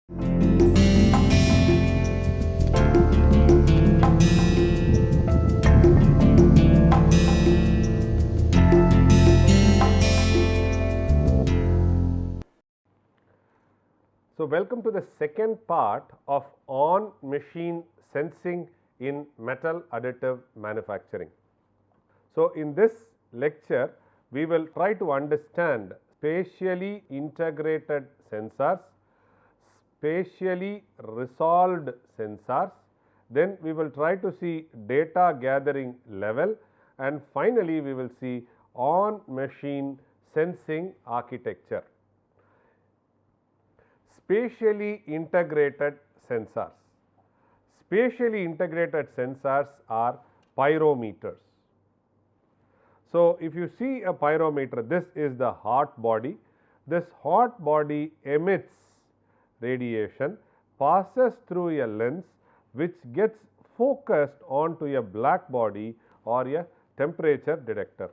So, welcome to the second part of on-machine sensing in metal additive manufacturing. So, in this lecture, we will try to understand spatially integrated sensors, spatially resolved sensors, then we will try to see data gathering level, and finally, we will see on-machine sensing architecture. Spatially integrated sensors. Spatially integrated sensors are pyrometers. So, if you see a pyrometer, this is the hot body. This hot body emits radiation, passes through a lens which gets focused onto a black body or a temperature detector.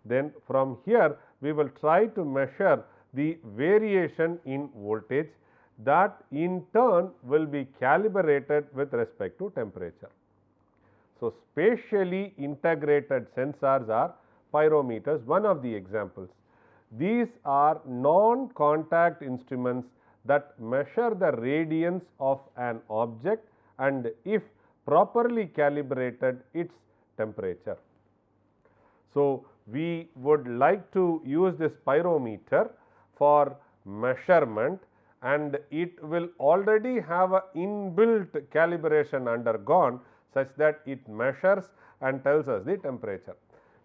Then from here we will try to measure the variation in voltage that in turn will be calibrated with respect to temperature. So, spatially integrated sensors are pyrometers, one of the examples. These are non-contact instruments that measure the radiance of an object and if properly calibrated its temperature. So, we would like to use this pyrometer for measurement and it will already have a inbuilt calibration undergone such that it measures and tells us the temperature.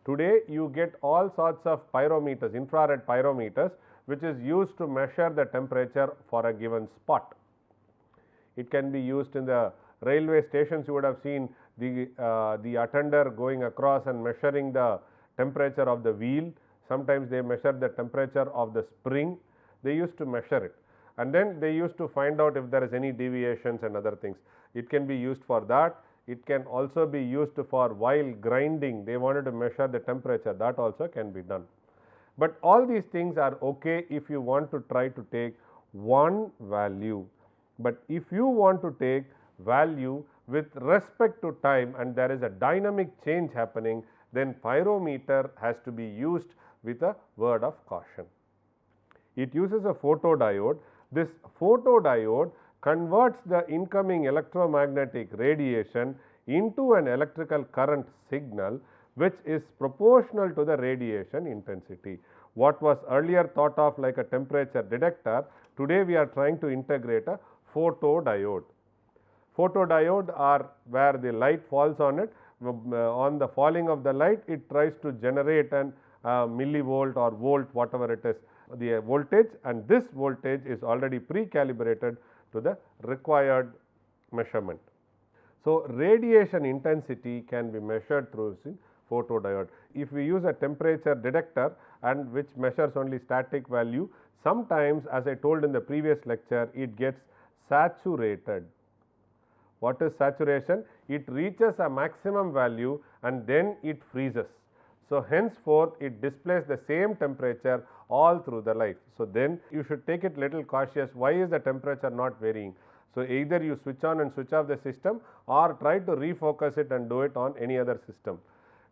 Today you get all sorts of pyrometers, infrared pyrometers, which is used to measure the temperature for a given spot. It can be used in the railway stations. You would have seen the attender going across and measuring the temperature of the wheel. Sometimes they measure the temperature of the spring. They used to measure it and then they used to find out if there is any deviations and other things. It can be used for that. It can also be used for while grinding, they wanted to measure the temperature, that also can be done. But all these things are okay if you want to try to take one value. But if you want to take value with respect to time and there is a dynamic change happening, then pyrometer has to be used with a word of caution. It uses a photodiode. This photodiode converts the incoming electromagnetic radiation into an electrical current signal which is proportional to the radiation intensity. What was earlier thought of like a temperature detector, today we are trying to integrate a photodiode. Photodiode are where the light falls on it. On the falling of the light, it tries to generate an millivolt or volt, whatever it is, the voltage, and this voltage is already pre-calibrated to the required measurement. So, radiation intensity can be measured through photodiode. If we use a temperature detector and which measures only static value, sometimes as I told in the previous lecture, it gets saturated. What is saturation? It reaches a maximum value and then it freezes. So, henceforth it displays the same temperature all through the life. So, then you should take it little cautious. Why is the temperature not varying? So, either you switch on and switch off the system or try to refocus it and do it on any other system.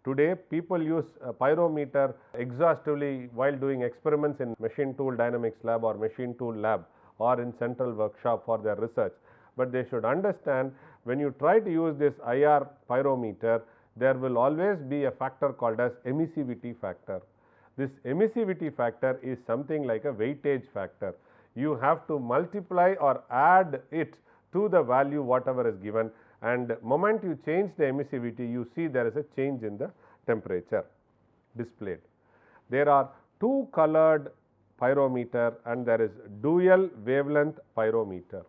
Today people use a pyrometer exhaustively while doing experiments in machine tool dynamics lab or machine tool lab or in central workshop for their research. But they should understand when you try to use this IR pyrometer, there will always be a factor called as emissivity factor. This emissivity factor is something like a weightage factor. You have to multiply or add it to the value whatever is given, and moment you change the emissivity, you see there is a change in the temperature displayed. There are two colored pyrometer and there is dual wavelength pyrometer.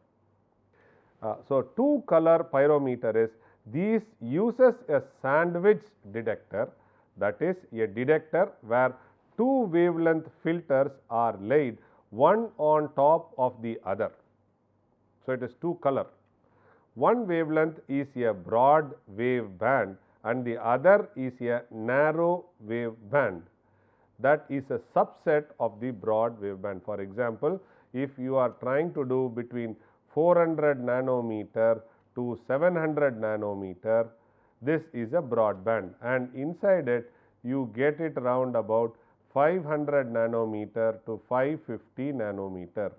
So, two color pyrometer is these uses a sandwich detector, that is a detector where two wavelength filters are laid one on top of the other. So, it is two color. One wavelength is a broad wave band and the other is a narrow wave band, that is a subset of the broad wave band. For example, if you are trying to do between 400 nanometer to 700 nanometer, this is a broadband, and inside it you get it around about 500 nanometer to 550 nanometer.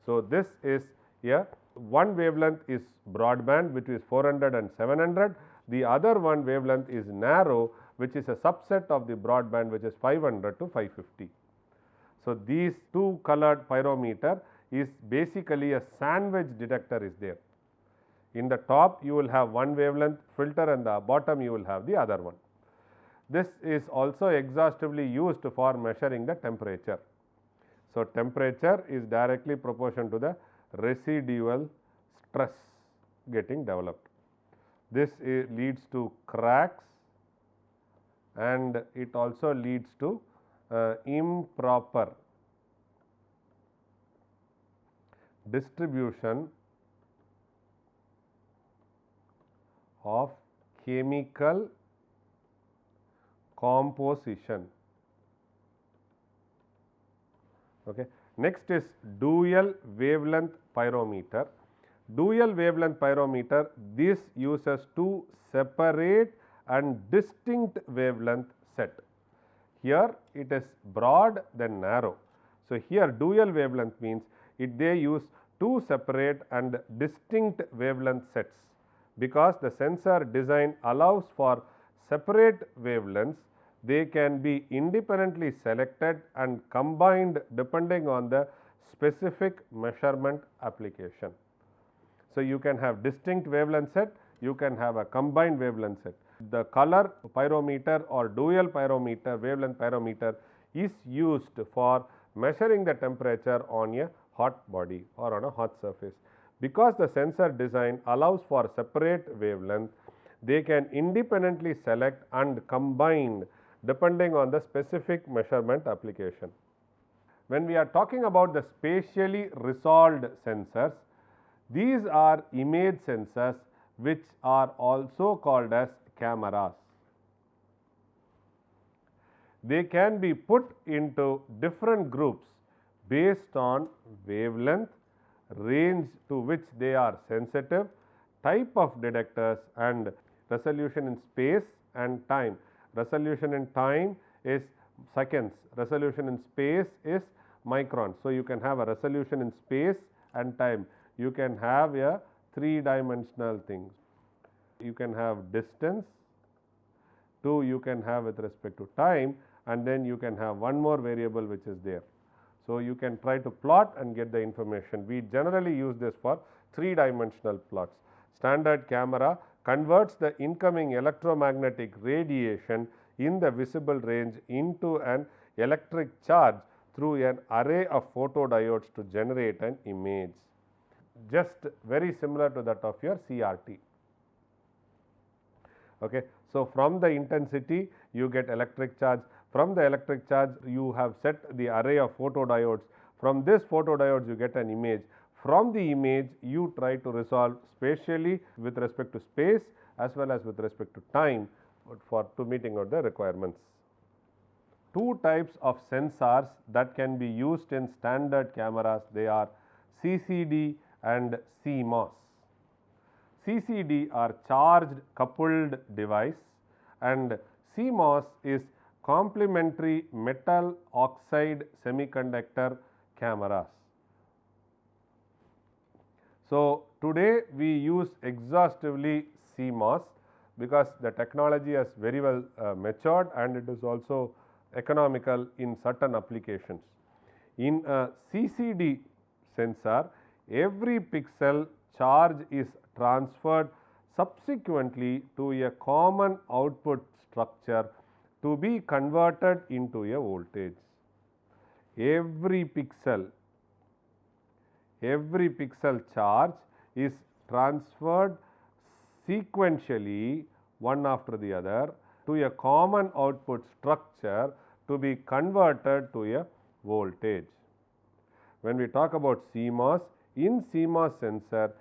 So, this is a one wavelength is broadband, which is 400 and 700. The other one wavelength is narrow, which is a subset of the broadband, which is 500 to 550. So, these two colored pyrometer is basically a sandwich detector is there. In the top you will have one wavelength filter, and the bottom you will have the other one. This is also exhaustively used for measuring the temperature. So, temperature is directly proportional to the residual stress getting developed. This leads to cracks, and it also leads to improper distribution of chemical composition. Okay. Next is dual wavelength pyrometer. Dual wavelength pyrometer, this uses two separate and distinct wavelength set. Here it is broad then narrow. So, here dual wavelength means they use two separate and distinct wavelength sets, because the sensor design allows for separate wavelengths. They can be independently selected and combined depending on the specific measurement application. So, you can have distinct wavelength set, you can have a combined wavelength set. The color pyrometer or dual pyrometer, wavelength pyrometer is used for measuring the temperature on a hot body or on a hot surface. Because the sensor design allows for separate wavelength, they can independently select and combine depending on the specific measurement application. When we are talking about the spatially resolved sensors, these are image sensors which are also called as cameras. They can be put into different groups based on wavelength, range to which they are sensitive, type of detectors, and resolution in space and time. Resolution in time is seconds, resolution in space is microns. So, you can have a resolution in space and time. You can have a three-dimensional thing. You can have distance, two you can have with respect to time, and then you can have one more variable which is there. So, you can try to plot and get the information. We generally use this for three-dimensional plots. Standard camera converts the incoming electromagnetic radiation in the visible range into an electric charge through an array of photodiodes to generate an image, just very similar to that of your CRT. Okay. So, from the intensity you get electric charge, from the electric charge you have set the array of photodiodes, from this photodiodes you get an image. From the image you try to resolve spatially with respect to space as well as with respect to time to meeting out the requirements. Two types of sensors that can be used in standard cameras, they are CCD and CMOS. CCD are charged coupled device, and CMOS is complementary metal oxide semiconductor cameras. So, today we use exhaustively CMOS because the technology has very well matured, and it is also economical in certain applications. In a CCD sensor, every pixel charge is transferred subsequently to a common output structure to be converted into a voltage. Every pixel charge is transferred sequentially one after the other to a common output structure to be converted to a voltage. When we talk about CMOS, in CMOS sensor,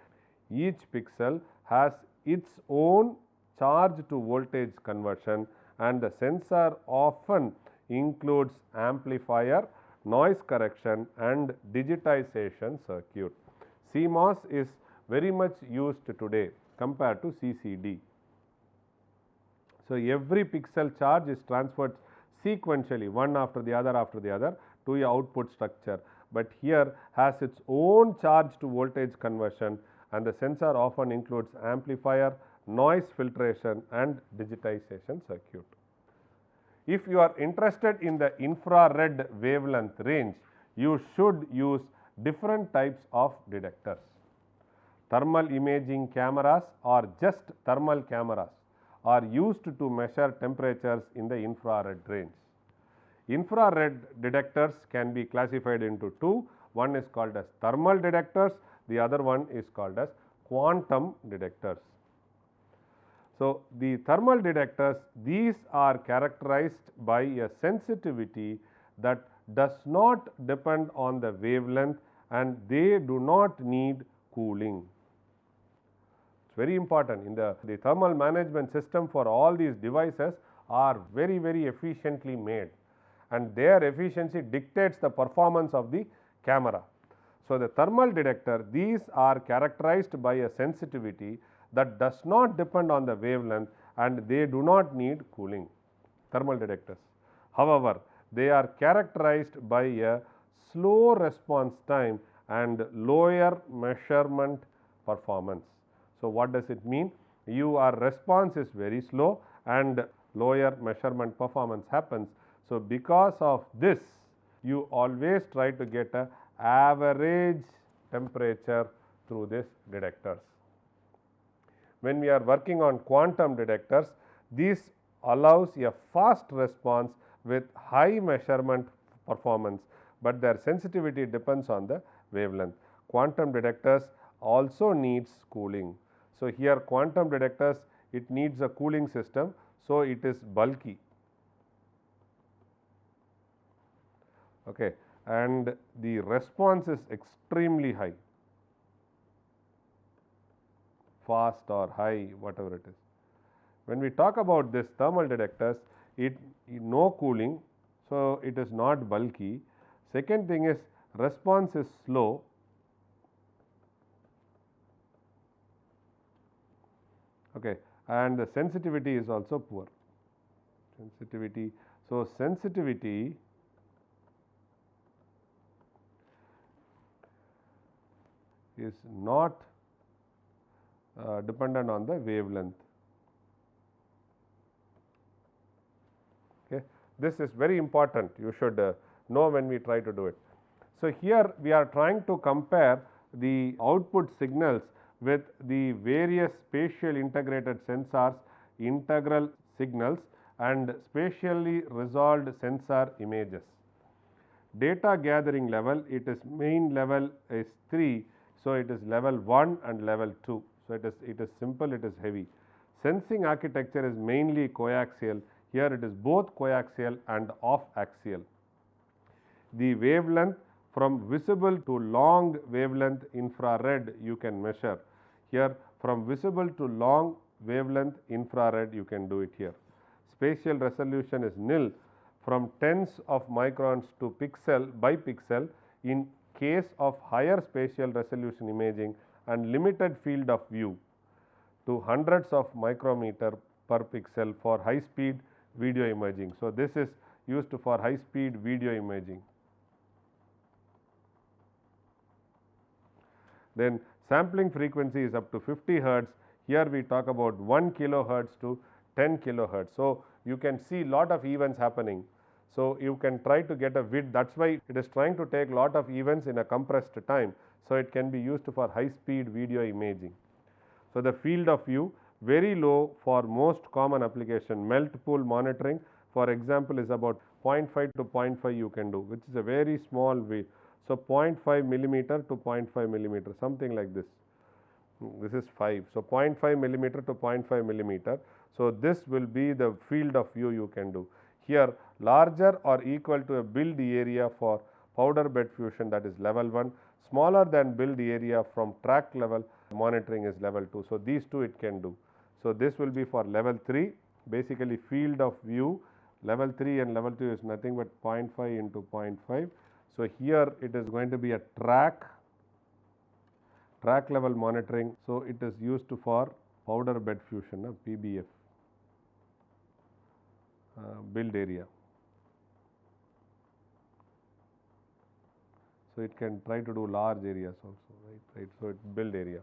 each pixel has its own charge to voltage conversion, and the sensor often includes amplifier noise correction and digitization circuit. CMOS is very much used today compared to CCD. So, every pixel charge is transferred sequentially one after the other to a output structure, but here has its own charge to voltage conversion, and the sensor often includes amplifier, noise filtration and digitization circuit. If you are interested in the infrared wavelength range, you should use different types of detectors. Thermal imaging cameras or just thermal cameras are used to measure temperatures in the infrared range. Infrared detectors can be classified into two. One is called as thermal detectors, the other one is called as quantum detectors. So, the thermal detectors, these are characterized by a sensitivity that does not depend on the wavelength and they do not need cooling. It's very important in the thermal management system for all these devices are very efficiently made, and their efficiency dictates the performance of the camera. So, the thermal detector, these are characterized by a sensitivity that does not depend on the wavelength and they do not need cooling, thermal detectors. However, they are characterized by a slow response time and lower measurement performance. So, what does it mean? Your response is very slow and lower measurement performance happens. So, because of this, you always try to get a average temperature through these detectors. When we are working on quantum detectors, this allows a fast response with high measurement performance, but their sensitivity depends on the wavelength. Quantum detectors also needs cooling. So, here quantum detectors, it needs a cooling system, so it is bulky. Okay, and the response is extremely high, fast or high, whatever it is. When we talk about this thermal detectors, it no cooling, so it is not bulky. Second thing is response is slow. Okay, and the sensitivity is also poor. Sensitivity. So, sensitivity is not dependent on the wavelength. Okay. This is very important, you should know when we try to do it. So, here we are trying to compare the output signals with the various spatial integrated sensors, integral signals and spatially resolved sensor images. Data gathering level, it is main level is 3. So, it is level 1 and level 2. So, it is simple, it is heavy. Sensing architecture is mainly coaxial. Here it is both coaxial and off axial. The wavelength from visible to long wavelength infrared you can measure. Here from visible to long wavelength infrared you can do it here. Spatial resolution is nil from tens of microns to pixel by pixel in case of higher spatial resolution imaging and limited field of view to hundreds of micrometer per pixel for high speed video imaging. So, this is used for high speed video imaging. Then sampling frequency is up to 50 hertz. Here we talk about 1 kilohertz to 10 kilohertz. So, you can see lot of events happening. So, you can try to get a width, that is why it is trying to take lot of events in a compressed time. So, it can be used for high speed video imaging. So, the field of view very low for most common application. Melt pool monitoring for example is about 0.5 to 0.5 you can do, which is a very small way. So, 0.5 millimeter to 0.5 millimeter, something like this. This is 5. So, 0.5 millimeter to 0.5 millimeter. So, this will be the field of view you can do. Here larger or equal to a build area for powder bed fusion, that is level 1, smaller than build area from track level monitoring is level 2. So, these two it can do. So, this will be for level 3, basically field of view. Level 3 and level 2 is nothing but 0.5 into 0.5. So, here it is going to be a track level monitoring. So, it is used for powder bed fusion, PBF, build area. So, it can try to do large areas also, right. So, it build area.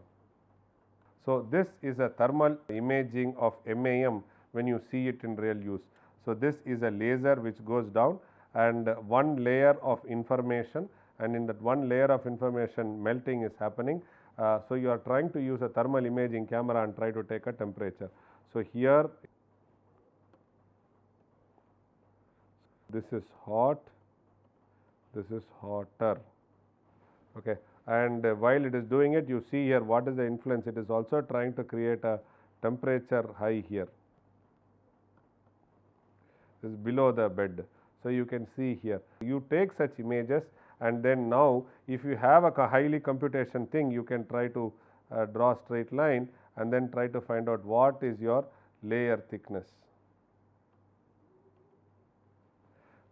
So, this is a thermal imaging of MAM when you see it in real use. So, this is a laser which goes down and one layer of information, and in that one layer of information melting is happening. So, you are trying to use a thermal imaging camera and try to take a temperature. So, here this is hot, this is hotter, okay. And while it is doing it, you see here what is the influence. It is also trying to create a temperature high here. This is below the bed. So, you can see here, you take such images, and then now if you have a highly computation thing, you can try to draw straight line and then try to find out what is your layer thickness.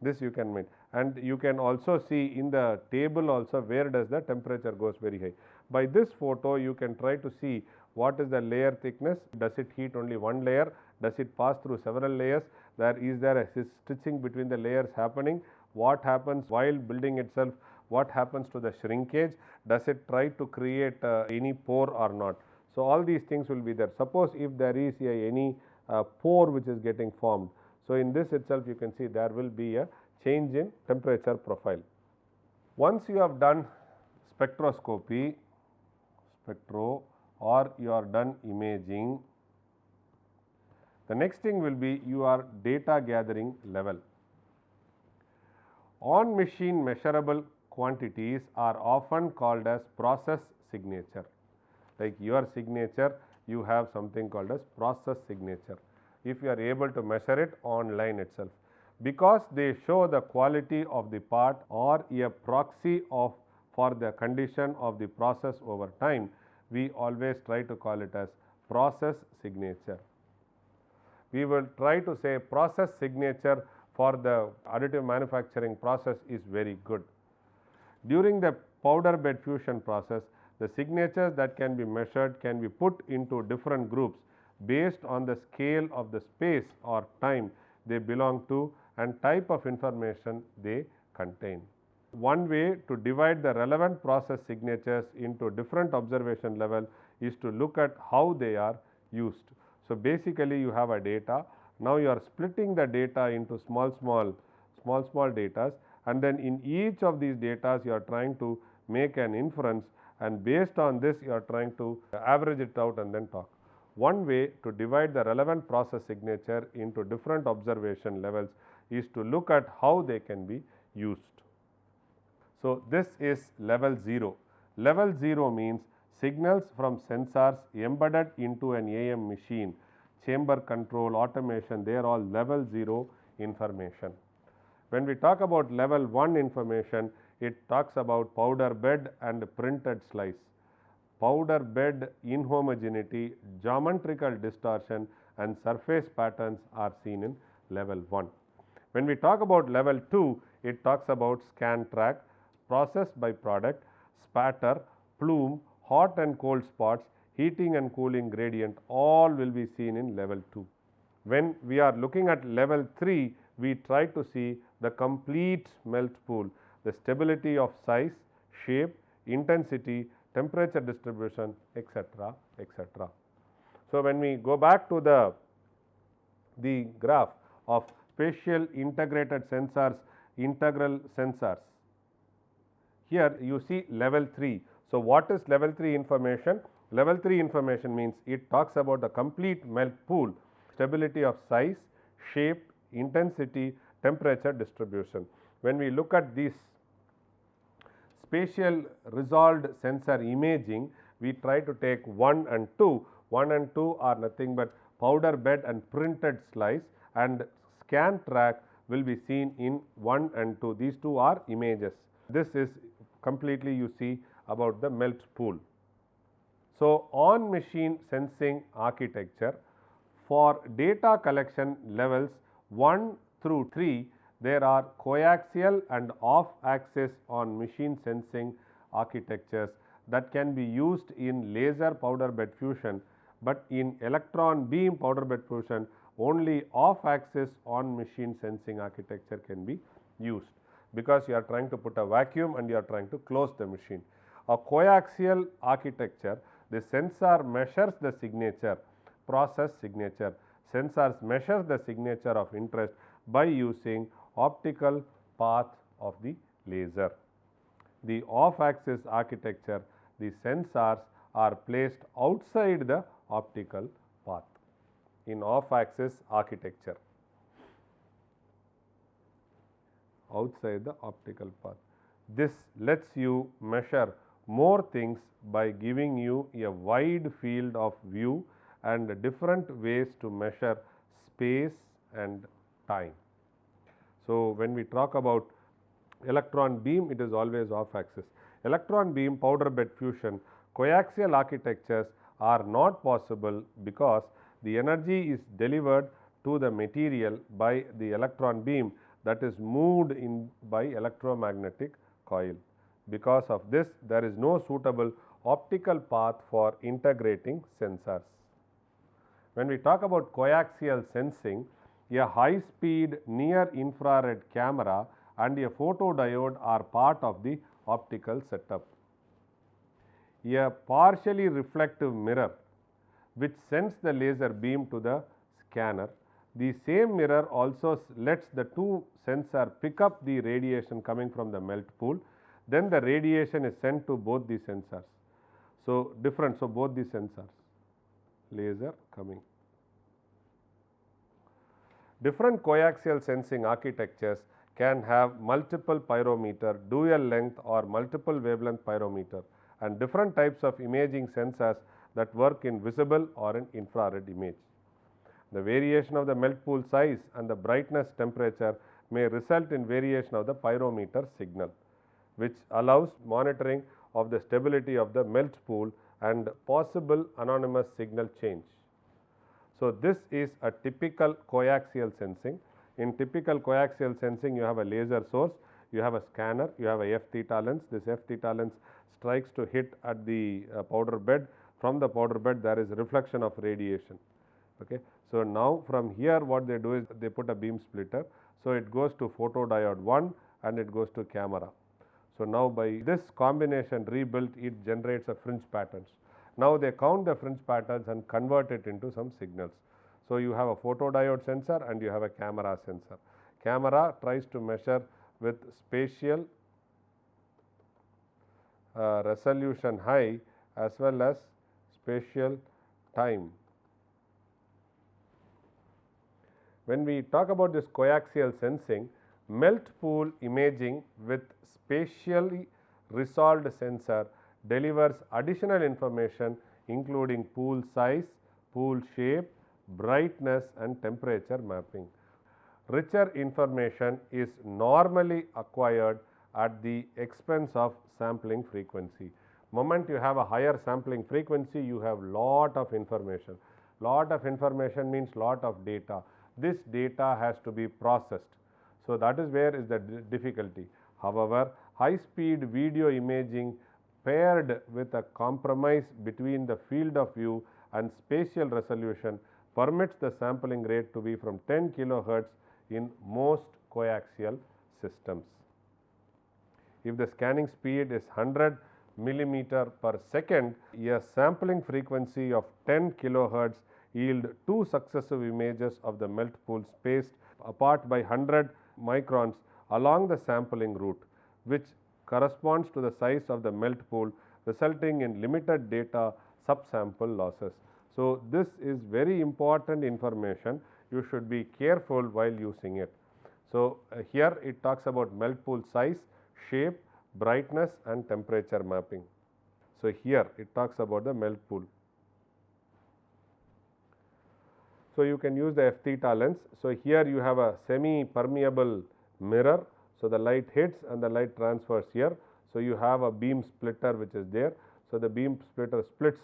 This you can make, and you can also see in the table also where does the temperature goes very high. By this photo you can try to see what is the layer thickness. Does it heat only one layer? Does it pass through several layers? Is there a stitching between the layers happening? What happens while building itself? What happens to the shrinkage? Does it try to create any pore or not? So, all these things will be there. Suppose if there is any pore which is getting formed. So, in this itself you can see there will be a change in temperature profile. Once you have done spectroscopy, or you are done imaging, the next thing will be your data gathering level. On machine measurable quantities are often called as process signature. Like your signature, you have something called as process signature. If you are able to measure it online itself, because they show the quality of the part or a proxy for the condition of the process over time, we always try to call it as process signature. We will try to say process signature for the additive manufacturing process is very good. During the powder bed fusion process, the signatures that can be measured can be put into different groups based on the scale of the space or time they belong to and type of information they contain. One way to divide the relevant process signatures into different observation level is to look at how they are used. So, basically you have a data. Now, you are splitting the data into small datas, and then in each of these datas you are trying to make an inference, and based on this you are trying to average it out and then talk. One way to divide the relevant process signature into different observation levels is to look at how they can be used. So, this is level 0. Level 0 means signals from sensors embedded into an AM machine, chamber control, automation, they are all level 0 information. When we talk about level 1 information, it talks about powder bed and printed slice. Powder bed inhomogeneity, geometrical distortion and surface patterns are seen in level 1. When we talk about level 2, it talks about scan track, process by product, spatter, plume, hot and cold spots, heating and cooling gradient, all will be seen in level 2. When we are looking at level 3, we try to see the complete melt pool, the stability of size, shape, intensity, temperature distribution, etc., etc. So, when we go back to the graph of spatial integrated sensors, integral sensors, here you see level 3. So, what is level 3 information? Level 3 information means it talks about the complete melt pool, stability of size, shape, intensity, temperature distribution. When we look at this spatial resolved sensor imaging, we try to take 1 and 2. 1 and 2 are nothing but powder bed and printed slice, and scan track will be seen in 1 and 2. These two are images. This is completely you see about the melt pool. So, on machine sensing architecture, for data collection levels 1 through 3, there are coaxial and off-axis on machine sensing architectures that can be used in laser powder bed fusion, but in electron beam powder bed fusion only off-axis on machine sensing architecture can be used, because you are trying to put a vacuum and you are trying to close the machine. A coaxial architecture, the sensor measures the signature, process signature. Sensors measure the signature of interest by using optical path of the laser. The off-axis architecture, the sensors are placed outside the optical path in off-axis architecture, outside the optical path. This lets you measure more things by giving you a wide field of view and different ways to measure space and time. So, when we talk about electron beam, it is always off axis. Electron beam powder bed fusion, coaxial architectures are not possible because the energy is delivered to the material by the electron beam that is moved in by electromagnetic coil. Because of this, there is no suitable optical path for integrating sensors. When we talk about coaxial sensing, a high speed near infrared camera and a photodiode are part of the optical setup. A partially reflective mirror which sends the laser beam to the scanner. The same mirror also lets the two sensors pick up the radiation coming from the melt pool. Then the radiation is sent to both the sensors. So, different. So, both the sensors, laser coming. Different coaxial sensing architectures can have multiple pyrometer, dual length or multiple wavelength pyrometer, and different types of imaging sensors that work in visible or in infrared image. The variation of the melt pool size and the brightness temperature may result in variation of the pyrometer signal, which allows monitoring of the stability of the melt pool and possible anonymous signal change. So, this is a typical coaxial sensing. In typical coaxial sensing, you have a laser source, you have a scanner, you have a F theta lens. This F theta lens strikes to hit at the powder bed. From the powder bed, there is reflection of radiation. Okay. So, now from here what they do is they put a beam splitter. So, it goes to photodiode 1 and it goes to camera. So, now by this combination rebuilt, it generates a fringe patterns. Now, they count the fringe patterns and convert it into some signals. So, you have a photodiode sensor and you have a camera sensor. Camera tries to measure with spatial resolution high as well as spatial time. When we talk about this coaxial sensing, melt pool imaging with spatially resolved sensor delivers additional information including pool size, pool shape, brightness and temperature mapping. Richer information is normally acquired at the expense of sampling frequency. Moment you have a higher sampling frequency, you have lot of information. Lot of information means lot of data. This data has to be processed. So, that is where is the difficulty. However, high speed video imaging paired with a compromise between the field of view and spatial resolution permits the sampling rate to be from 10 kilohertz in most coaxial systems. If the scanning speed is 100 millimeter per second, a sampling frequency of 10 kilohertz yield two successive images of the melt pool spaced apart by 100 microns along the sampling route, which corresponds to the size of the melt pool, resulting in limited data subsample losses. So, this is very important information. You should be careful while using it. So, here it talks about melt pool size, shape, brightness and temperature mapping. So, here it talks about the melt pool. So, you can use the F theta lens. So, here you have a semi permeable mirror. So, the light hits and the light transfers here. So, you have a beam splitter which is there. So, the beam splitter splits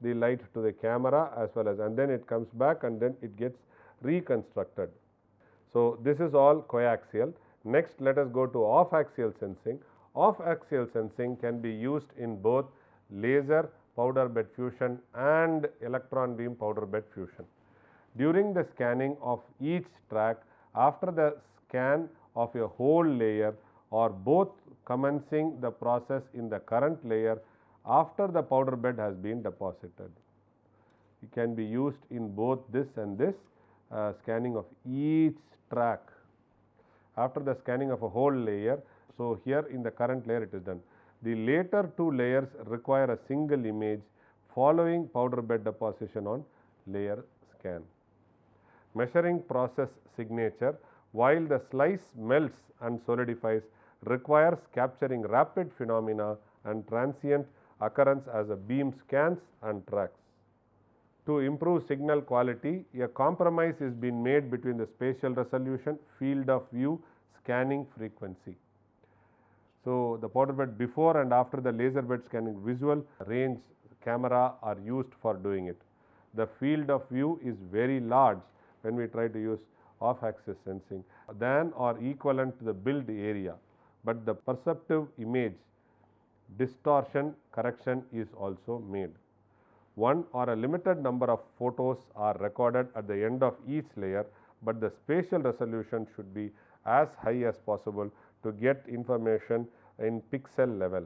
the light to the camera as well as, and then it comes back and then it gets reconstructed. So, this is all coaxial. Next, let us go to off-axial sensing. Off-axial sensing can be used in both laser powder bed fusion and electron beam powder bed fusion. During the scanning of each track, after the scan of a whole layer or both commencing the process in the current layer after the powder bed has been deposited. It can be used in both this and this scanning of each track after the scanning of a whole layer. So, here in the current layer it is done. The later two layers require a single image following powder bed deposition on layer scan. Measuring process signature. While the slice melts and solidifies requires capturing rapid phenomena and transient occurrence as a beam scans and tracks. To improve signal quality, a compromise is being made between the spatial resolution, field of view, scanning frequency. So, the powder bed before and after the laser bed scanning visual range camera are used for doing it. The field of view is very large when we try to use off-axis sensing than or equivalent to the build area, but the perceptive image distortion correction is also made. One or a limited number of photos are recorded at the end of each layer, but the spatial resolution should be as high as possible to get information in pixel level.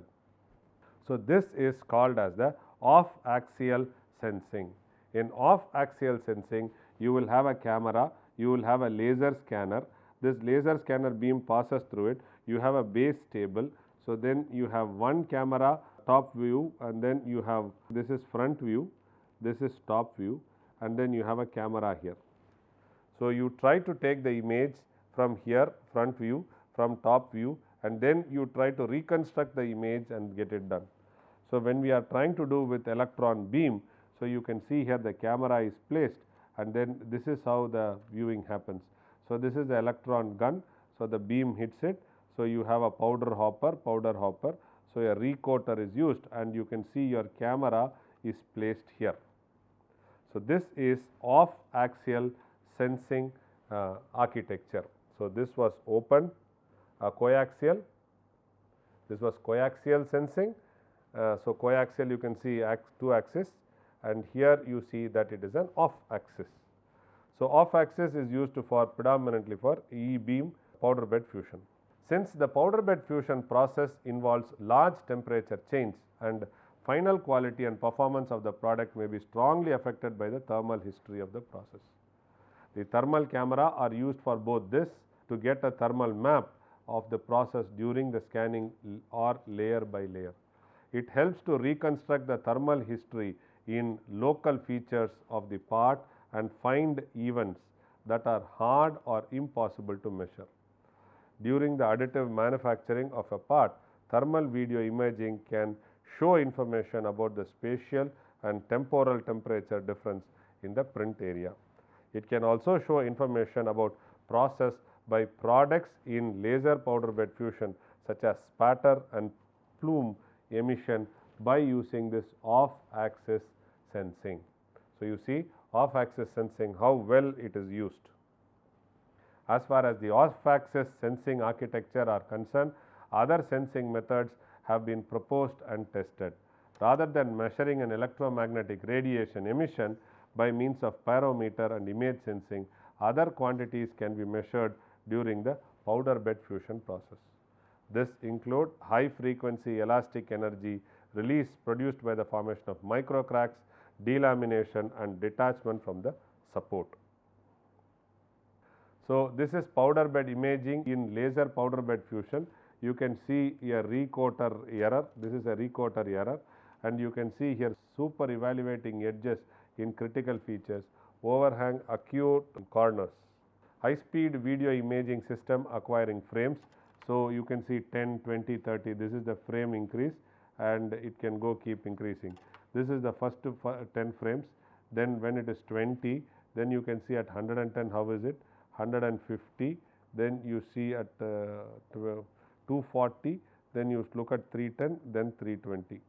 So, this is called as the off-axial sensing. In off-axial sensing, you will have a camera, you will have a laser scanner. This laser scanner beam passes through it. You have a base table. So, then you have one camera top view, and then you have this is front view, this is top view, and then you have a camera here. So, you try to take the image from here front view, from top view, and then you try to reconstruct the image and get it done. So, when we are trying to do with electron beam, so you can see here the camera is placed, and then this is how the viewing happens. So, this is the electron gun. So, the beam hits it. So, you have a powder hopper. So, a recoater is used, and you can see your camera is placed here. So, this is off-axial sensing architecture. So, this was open coaxial, this was coaxial sensing. So, coaxial you can see two axis, and here you see that it is an off-axis. So, off-axis is used for predominantly for E-beam powder bed fusion. Since the powder bed fusion process involves large temperature change and final quality and performance of the product may be strongly affected by the thermal history of the process. The thermal camera are used for both this to get a thermal map of the process during the scanning or layer by layer. It helps to reconstruct the thermal history in local features of the part and find events that are hard or impossible to measure. During the additive manufacturing of a part, thermal video imaging can show information about the spatial and temporal temperature difference in the print area. It can also show information about process by products in laser powder bed fusion such as spatter and plume emission by using this off-axis sensing. So, you see off-axis sensing how well it is used. As far as the off-axis sensing architecture are concerned, other sensing methods have been proposed and tested. Rather than measuring an electromagnetic radiation emission by means of pyrometer and image sensing, other quantities can be measured during the powder bed fusion process. This include high frequency elastic energy release produced by the formation of microcracks, delamination and detachment from the support. So, this is powder bed imaging in laser powder bed fusion. You can see a recoater error, this is a recoater error, and you can see here super evaluating edges in critical features, overhang acute corners. High speed video imaging system acquiring frames. So, you can see 10, 20, 30, this is the frame increase and it can go keep increasing. This is the first 10 frames, then when it is 20, then you can see at 110 how is it, 150, then you see at 240, then you look at 310, then 320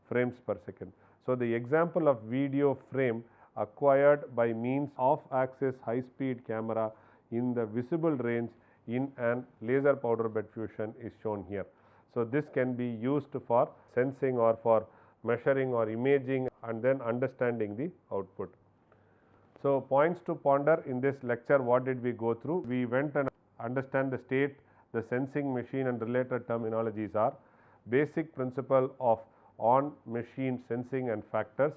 frames per second. So, the example of video frame acquired by means of axis high speed camera in the visible range in an laser powder bed fusion is shown here. So, this can be used for sensing or for measuring or imaging and then understanding the output. So, points to ponder in this lecture, what did we go through? We went and understand the state, the sensing machine and related terminologies are basic principle of on machine sensing and factors,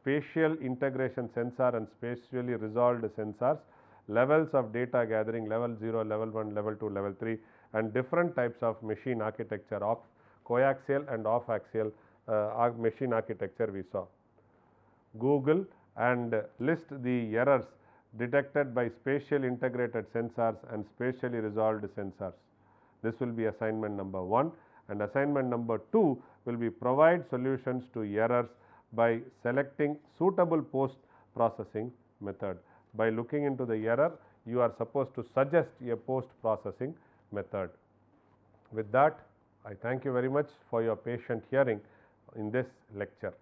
spatial integration sensor and spatially resolved sensors, levels of data gathering level 0, level 1, level 2, level 3 and different types of machine architecture of coaxial and off axial machine architecture we saw. Google and list the errors detected by spatial integrated sensors and spatially resolved sensors. This will be assignment number 1, and assignment number 2 will be provide solutions to errors by selecting suitable post processing method. By looking into the error, you are supposed to suggest a post processing method. With that, I thank you very much for your patient hearing in this lecture.